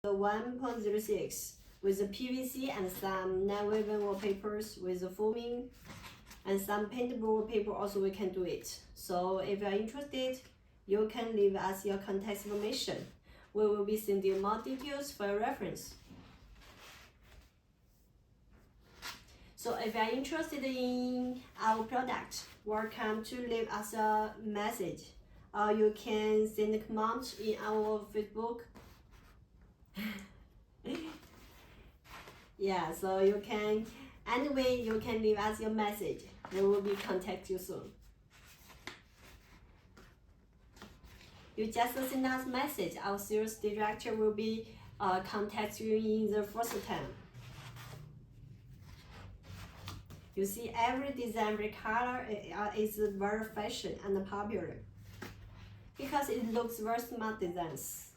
the 1.06 with the PVC and some non-woven wallpapers with the foaming and some paintable wallpaper also we can do it. So if you are interested, you can leave us your contact information. We will be sending you more details for your reference. So if you are interested in our product, welcome to leave us a message. Or you can send a comment in our Facebook. Yeah, so you can, anyway, you can leave us your message. We will be contact you soon. You just send us a message. Our sales director will be contact you in the first time. You see, every design, every color is very fashion and popular because it looks very smart designs.